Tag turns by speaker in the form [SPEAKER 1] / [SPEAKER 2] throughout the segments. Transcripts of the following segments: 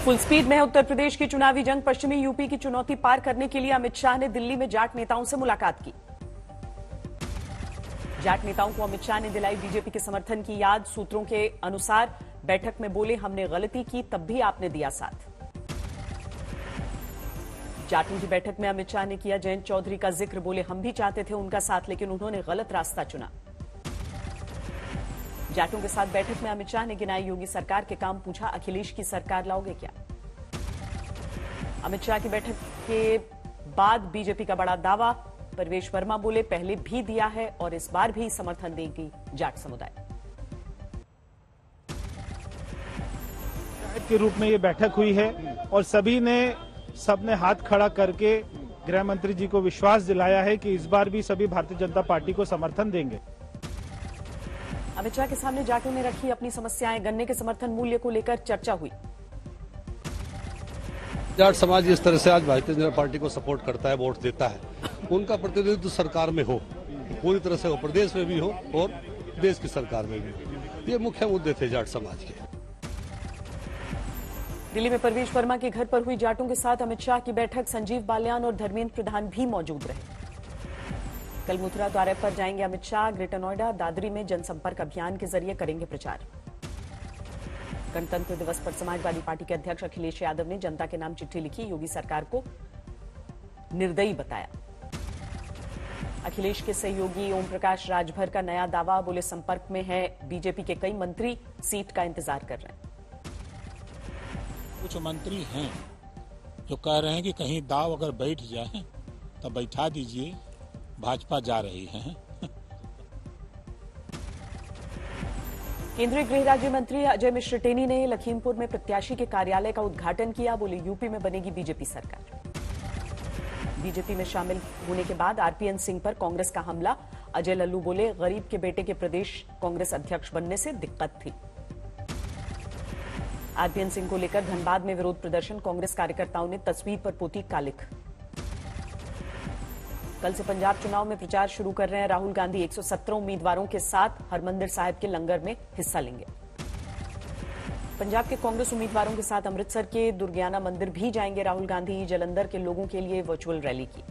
[SPEAKER 1] Full speed में है उत्तर प्रदेश की चुनावी जंग। पश्चिमी यूपी की चुनौती पार करने के लिए अमित शाह ने दिल्ली में जाट नेताओं से मुलाकात की। जाट नेताओं को अमित शाह ने दिलाई बीजेपी के समर्थन की याद। सूत्रों के अनुसार बैठक में बोले, हमने गलती की तब भी आपने दिया साथ। जाटों की बैठक में अमित शाह ने किया जयंत चौधरी का जिक्र। बोले, हम भी चाहते थे उनका साथ, लेकिन उन्होंने गलत रास्ता चुना। जाटों के साथ बैठक में अमित शाह ने गिनाई योगी सरकार के काम। पूछा, अखिलेश की सरकार लाओगे क्या? अमित शाह की बैठक के बाद बीजेपी का बड़ा दावा। परवेश वर्मा बोले, पहले भी दिया है और इस बार भी समर्थन देगी जाट समुदाय।
[SPEAKER 2] के रूप में ये बैठक हुई है और सबने हाथ खड़ा करके गृह मंत्री जी को विश्वास दिलाया है कि इस बार भी सभी भारतीय जनता पार्टी को समर्थन देंगे।
[SPEAKER 1] अमित शाह के सामने जाटों ने रखी अपनी समस्याएं। गन्ने के समर्थन मूल्य को लेकर चर्चा हुई।
[SPEAKER 3] जाट समाज इस तरह से आज भारतीय जनता पार्टी को सपोर्ट करता है, वोट देता है। उनका प्रतिनिधित्व सरकार में हो, पूरी तरह से हो, प्रदेश में भी हो और देश की सरकार में भी हो। ये मुख्य मुद्दे थे जाट समाज के।
[SPEAKER 1] दिल्ली में परवेश वर्मा के घर पर हुई जाटों के साथ अमित शाह की बैठक। संजीव बालियान और धर्मेंद्र प्रधान भी मौजूद रहे। कल मथुरा द्वारे पर जाएंगे अमित शाह। ग्रेटर नोएडा, दादरी में जनसंपर्क अभियान के जरिए करेंगे प्रचार। गणतंत्र दिवस पर समाजवादी पार्टी के अध्यक्ष अखिलेश यादव ने जनता के नाम चिट्ठी लिखी। योगी सरकार को निर्दयी बताया। अखिलेश के सहयोगी ओम प्रकाश राजभर का नया दावा। बोले, संपर्क में है बीजेपी के कई मंत्री, सीट का इंतजार कर रहे हैं।
[SPEAKER 4] कुछ मंत्री हैं जो कह रहे हैं कि कहीं दाव अगर बैठ जाए तो बैठा दीजिए, भाजपा जा रही है।
[SPEAKER 1] केंद्रीय गृह राज्य मंत्री अजय मिश्र टेनी ने लखीमपुर में प्रत्याशी के कार्यालय का उद्घाटन किया। बोले, यूपी में बनेगी बीजेपी सरकार। बीजेपी में शामिल होने के बाद आरपीएन सिंह पर कांग्रेस का हमला। अजय लल्लू बोले, गरीब के बेटे के प्रदेश कांग्रेस अध्यक्ष बनने से दिक्कत थी। आरपीएन सिंह को लेकर धनबाद में विरोध प्रदर्शन। कांग्रेस कार्यकर्ताओं ने तस्वीर पर पोती कालिख। कल से पंजाब चुनाव में प्रचार शुरू कर रहे हैं राहुल गांधी। 117 उम्मीदवारों के साथ हरमंदिर साहिब के लंगर में हिस्सा लेंगे। पंजाब के कांग्रेस उम्मीदवारों के साथ अमृतसर के दुर्गियाना मंदिर भी जाएंगे राहुल गांधी। जलंधर के लोगों के लिए वर्चुअल रैली की।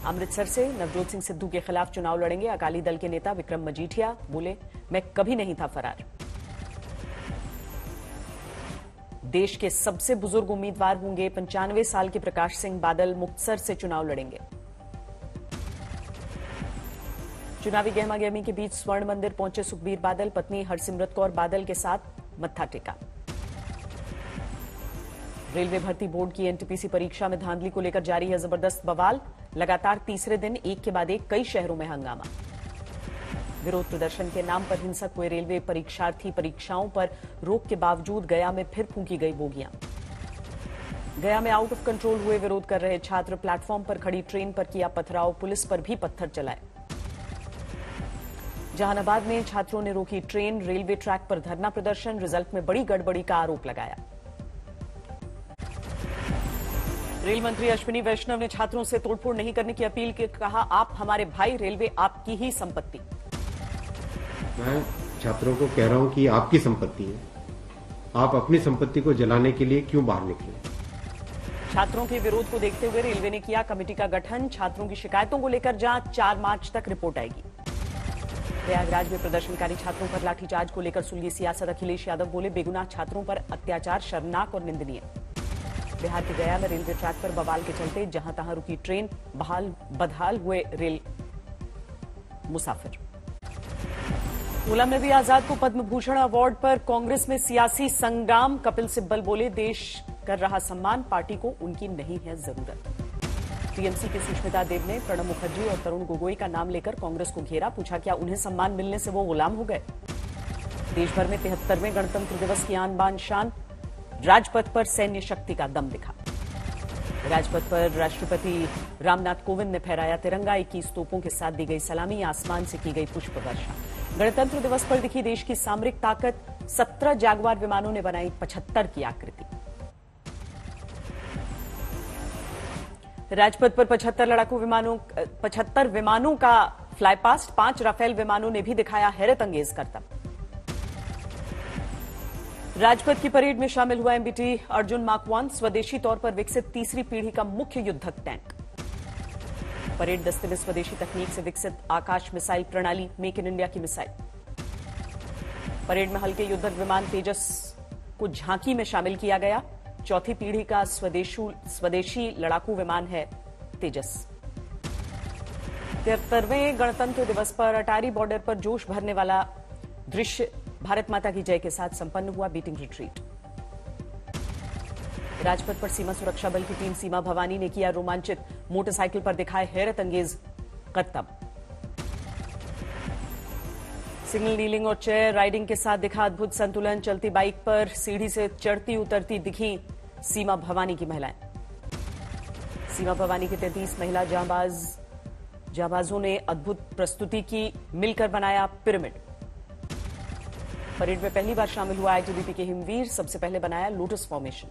[SPEAKER 1] अमृतसर से नवजोत सिंह सिद्धू के खिलाफ चुनाव लड़ेंगे अकाली दल के नेता विक्रम मजीठिया। बोले, मैं कभी नहीं था फरार। देश के सबसे बुजुर्ग उम्मीदवार होंगे 95 साल के प्रकाश सिंह बादल। मुक्तसर से चुनाव लड़ेंगे। चुनावी गहमागहमी के बीच स्वर्ण मंदिर पहुंचे सुखबीर बादल। पत्नी हरसिमरत कौर बादल के साथ मत्था टेका। रेलवे भर्ती बोर्ड की एनटीपीसी परीक्षा में धांधली को लेकर जारी है जबरदस्त बवाल। लगातार तीसरे दिन एक के बाद एक कई शहरों में हंगामा। विरोध प्रदर्शन के नाम पर हिंसक हुए रेलवे परीक्षार्थी। परीक्षाओं पर रोक के बावजूद गया में फिर फूंकी गई बोगियां। गया में आउट ऑफ कंट्रोल हुए विरोध कर रहे छात्र। प्लेटफॉर्म पर खड़ी ट्रेन पर किया पथराव। पुलिस पर भी पत्थर चलाए। जहानाबाद में छात्रों ने रोकी ट्रेन। रेलवे ट्रैक पर धरना प्रदर्शन। रिजल्ट में बड़ी गड़बड़ी का आरोप लगाया। रेल मंत्री अश्विनी वैष्णव ने छात्रों से तोड़फोड़ नहीं करने की अपील की। कहा, आप हमारे भाई, रेलवे आपकी ही संपत्ति।
[SPEAKER 5] मैं छात्रों को कह रहा हूं कि आपकी संपत्ति है, आप अपनी संपत्ति को जलाने के लिए क्यों बाहर निकले।
[SPEAKER 1] छात्रों के विरोध को देखते हुए रेलवे ने किया कमेटी का गठन। छात्रों की शिकायतों को लेकर जांच। 4 मार्च तक रिपोर्ट आएगी। प्रयागराज में प्रदर्शनकारी छात्रों पर लाठीचार्ज को लेकर सुलगी सियासत। अखिलेश यादव बोले, बेगुनाह छात्रों पर अत्याचार शर्मनाक और निंदनीय। बिहार के गया में रेलवे ट्रैक पर बवाल के चलते जहां तहां रुकी ट्रेन। बदहाल हुए रेल मुसाफिर। गुलाम नबी आजाद को पद्म भूषण अवार्ड पर कांग्रेस में सियासी संग्राम। कपिल सिब्बल बोले, देश कर रहा सम्मान, पार्टी को उनकी नहीं है जरूरत। टीएमसी की सुष्मिता देव ने प्रणब मुखर्जी और तरुण गोगोई का नाम लेकर कांग्रेस को घेरा। पूछा, क्या उन्हें सम्मान मिलने से वो गुलाम हो गए? देश भर में 73वें गणतंत्र दिवस की आन बान शान। राजपथ पर सैन्य शक्ति का दम दिखा। राजपथ पर राष्ट्रपति रामनाथ कोविंद ने फहराया तिरंगा। 21 तोपों के साथ दी गई सलामी। आसमान से की गई पुष्प वर्षा। गणतंत्र दिवस पर दिखी देश की सामरिक ताकत। 17 जैगुआर विमानों ने बनाई 75 की आकृति। राजपथ पर 75 विमानों का फ्लाईपास्ट। 5 राफेल विमानों ने भी दिखाया हैरत अंगेज करतब। राजपथ की परेड में शामिल हुआ एमबीटी अर्जुन मार्क 1, स्वदेशी तौर पर विकसित तीसरी पीढ़ी का मुख्य युद्धक टैंक। परेड दस्ते में स्वदेशी तकनीक से विकसित आकाश मिसाइल प्रणाली मेक इन इंडिया की मिसाइल। परेड में हल्के युद्धक विमान तेजस को झांकी में शामिल किया गया। चौथी पीढ़ी का स्वदेशी लड़ाकू विमान है तेजस। 73वें गणतंत्र दिवस पर अटारी बॉर्डर पर जोश भरने वाला दृश्य भारत माता की जय के साथ संपन्न हुआ बीटिंग रिट्रीट। राजपथ पर सीमा सुरक्षा बल की टीम सीमा भवानी ने किया रोमांचित, मोटरसाइकिल पर दिखाए हैरत अंगेज करतब। सिग्नल नीलिंग और चेयर राइडिंग के साथ दिखा अद्भुत संतुलन। चलती बाइक पर सीढ़ी से चढ़ती उतरती दिखी सीमा भवानी की महिलाएं। सीमा भवानी की 33 महिला जांबाजों ने अद्भुत प्रस्तुति की, मिलकर बनाया पिरामिड। परेड में पहली बार शामिल हुआ आईटीबीपी के हिमवीर, सबसे पहले बनाया लोटस फॉर्मेशन।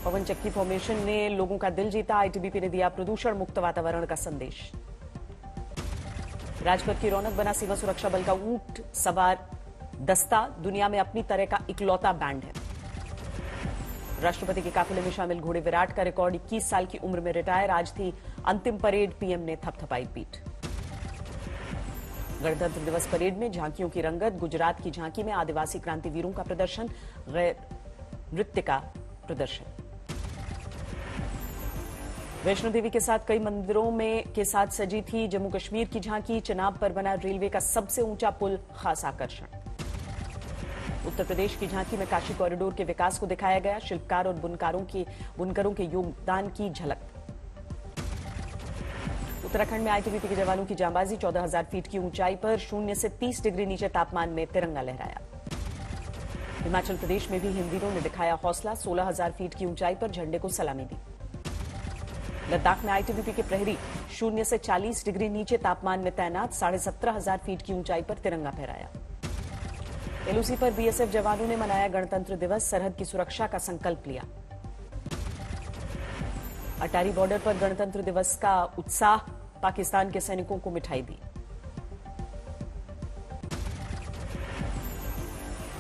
[SPEAKER 1] पवन चक्की फॉर्मेशन ने लोगों का दिल जीता। आईटीबीपी ने दिया प्रदूषण मुक्त वातावरण का संदेश। राजपथ की रौनक बना सीमा सुरक्षा बल का ऊंट सवार दस्ता, दुनिया में अपनी तरह का इकलौता बैंड है। राष्ट्रपति के काफिले में शामिल घोड़े विराट का रिकॉर्ड, 21 साल की उम्र में रिटायर। आज थी अंतिम परेड, पीएम ने थपथपाई पीठ। गणतंत्र दिवस परेड में झांकियों की रंगत, गुजरात की झांकी में आदिवासी क्रांतिवीरों का प्रदर्शन, गैर नृत्य का प्रदर्शन। वैष्णो देवी के साथ कई मंदिरों में के साथ सजी थी जम्मू कश्मीर की झांकी। चनाब पर बना रेलवे का सबसे ऊंचा पुल खास आकर्षण। उत्तर प्रदेश की झांकी में काशी कॉरिडोर के विकास को दिखाया गया, शिल्पकार और बुनकरों के योगदान की झलक। उत्तराखंड में आईटीबीपी के जवानों की जांबाजी, 14,000 फीट की ऊंचाई पर 0 से 30 डिग्री नीचे तापमान में तिरंगा लहराया। हिमाचल प्रदेश में भी हिमवीरों ने दिखाया हौसला, 16,000 फीट की ऊंचाई पर झंडे को सलामी दी। लद्दाख में आईटीबीपी के प्रहरी 0 से 40 डिग्री नीचे तापमान में तैनात, 17,500 फीट की ऊंचाई पर तिरंगा फहराया। एलओसी पर बीएसएफ जवानों ने मनाया गणतंत्र दिवस, सरहद की सुरक्षा का संकल्प लिया। अटारी बॉर्डर पर गणतंत्र दिवस का उत्साह, पाकिस्तान के सैनिकों को मिठाई दी।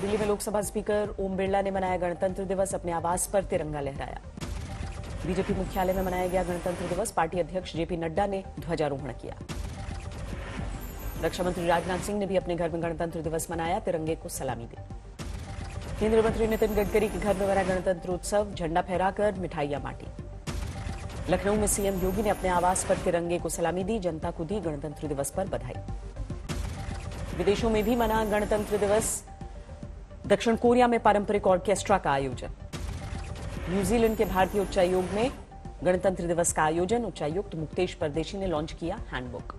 [SPEAKER 1] दिल्ली में लोकसभा स्पीकर ओम बिरला ने मनाया गणतंत्र दिवस, अपने आवास पर तिरंगा लहराया। बीजेपी मुख्यालय में मनाया गया गणतंत्र दिवस, पार्टी अध्यक्ष जेपी नड्डा ने ध्वजारोहण किया। रक्षा मंत्री राजनाथ सिंह ने भी अपने घर में गणतंत्र दिवस मनाया, तिरंगे को सलामी दी। केंद्रीय मंत्री नितिन गडकरी के घर में मनाया गणतंत्र उत्सव, झंडा फहराकर मिठाइयां बांटी। लखनऊ में सीएम योगी ने अपने आवास पर तिरंगे को सलामी दी, जनता को दी गणतंत्र दिवस पर बधाई। विदेशों में भी मना गणतंत्र दिवस, दक्षिण कोरिया में पारंपरिक ऑर्केस्ट्रा का आयोजन। न्यूजीलैंड के भारतीय उच्चायोग में गणतंत्र दिवस का आयोजन, उच्चायुक्त मुक्तेश परदेशी ने लॉन्च किया हैंडबुक।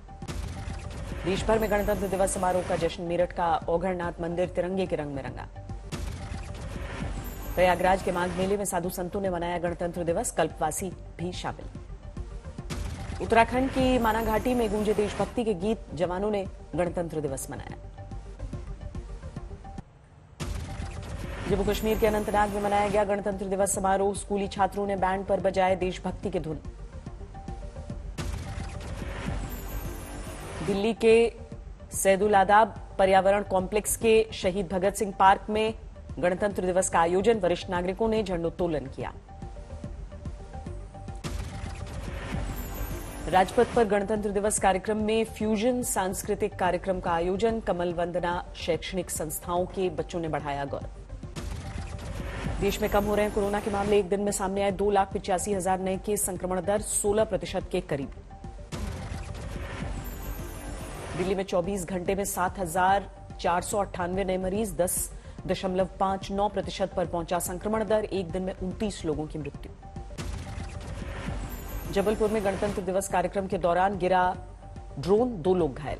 [SPEAKER 1] देश भर में गणतंत्र दिवस समारोह का जश्न, मेरठ का ओघरनाथ मंदिर तिरंगे के रंग में रंगा। प्रयागराज के माघ मेले में साधु संतों ने मनाया गणतंत्र दिवस, कल्पवासी भी शामिल। उत्तराखंड की माना घाटी में गूंजे देशभक्ति के गीत, जवानों ने गणतंत्र दिवस मनाया। जम्मू कश्मीर के अनंतनाग में मनाया गया गणतंत्र दिवस समारोह, स्कूली छात्रों ने बैंड पर बजाए देशभक्ति के धुन। दिल्ली के सैदुल आदाब पर्यावरण कॉम्प्लेक्स के शहीद भगत सिंह पार्क में गणतंत्र दिवस का आयोजन, वरिष्ठ नागरिकों ने झंडोत्तोलन किया। राजपथ पर गणतंत्र दिवस कार्यक्रम में फ्यूजन सांस्कृतिक कार्यक्रम का आयोजन, कमल वंदना शैक्षणिक संस्थाओं के बच्चों ने बढ़ाया गौरव। देश में कम हो रहे हैं कोरोना के मामले, एक दिन में सामने आए 2,85,000 नए केस, संक्रमण दर 16% के करीब। दिल्ली में 24 घंटे में 7,498 नए मरीज, 10.59% पर पहुंचा संक्रमण दर, एक दिन में 29 लोगों की मृत्यु। जबलपुर में गणतंत्र दिवस कार्यक्रम के दौरान गिरा ड्रोन, 2 लोग घायल।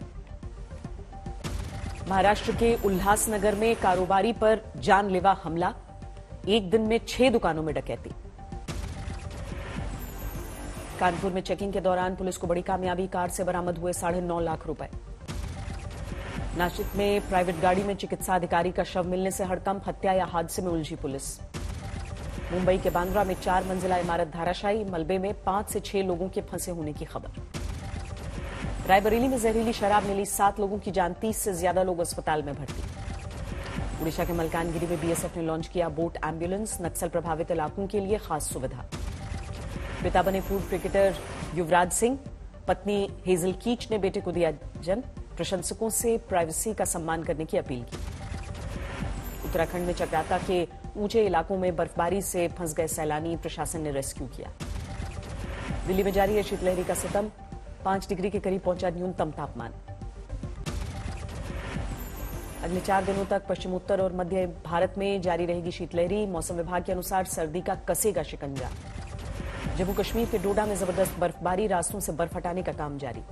[SPEAKER 1] महाराष्ट्र के उल्हासनगर में कारोबारी पर जानलेवा हमला, एक दिन में 6 दुकानों में डकैती। कानपुर में चेकिंग के दौरान पुलिस को बड़ी कामयाबी, कार से बरामद हुए 9.5 लाख रुपए। नासिक में प्राइवेट गाड़ी में चिकित्सा अधिकारी का शव मिलने से हड़कंप, हत्या या हादसे में उलझी पुलिस। मुंबई के बांद्रा में 4 मंजिला इमारत धाराशायी, मलबे में 5 से 6 लोगों के फंसे होने की खबर। रायबरेली में जहरीली शराब मिली, 7 लोगों की जान, 30 से ज्यादा लोग अस्पताल में भर्ती। उड़ीसा के मलकानगिरी में बीएसएफ ने लॉन्च किया बोट एम्बुलेंस, नक्सल प्रभावित इलाकों के लिए खास सुविधा। पिता बने पूर्व क्रिकेटर युवराज सिंह, पत्नी हेजल कीच ने बेटे को दिया जन्म, प्रशंसकों से प्राइवेसी का सम्मान करने की अपील की। उत्तराखंड में चक्राता के ऊंचे इलाकों में बर्फबारी से फंस गए सैलानी, प्रशासन ने रेस्क्यू किया। दिल्ली में जारी है शीतलहरी का सितम, 5 डिग्री के करीब पहुंचा न्यूनतम तापमान। अगले 4 दिनों तक पश्चिमोत्तर और मध्य भारत में जारी रहेगी शीतलहरी। मौसम विभाग के अनुसार सर्दी का कसेगा शिकंजा। जम्मू कश्मीर के डोडा में जबरदस्त बर्फबारी, रास्तों से बर्फ हटाने का काम जारी।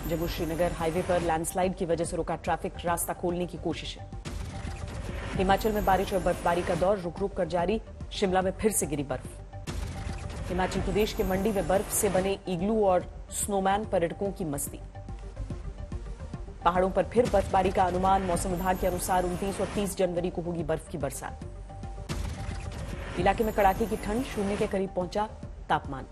[SPEAKER 1] जम्मू श्रीनगर हाईवे पर लैंडस्लाइड की वजह से रुका ट्रैफिक, रास्ता खोलने की कोशिशें। हिमाचल में बारिश और बर्फबारी का दौर रुक रुक कर जारी, शिमला में फिर से गिरी बर्फ। हिमाचल प्रदेश के मंडी में बर्फ से बने इग्लू और स्नोमैन, पर्यटकों की मस्ती। पहाड़ों पर फिर बर्फबारी का अनुमान, मौसम विभाग के अनुसार 29 और 30 जनवरी को होगी बर्फ की बरसात। इलाके में कड़ाके की ठंड, 0 के करीब पहुंचा तापमान।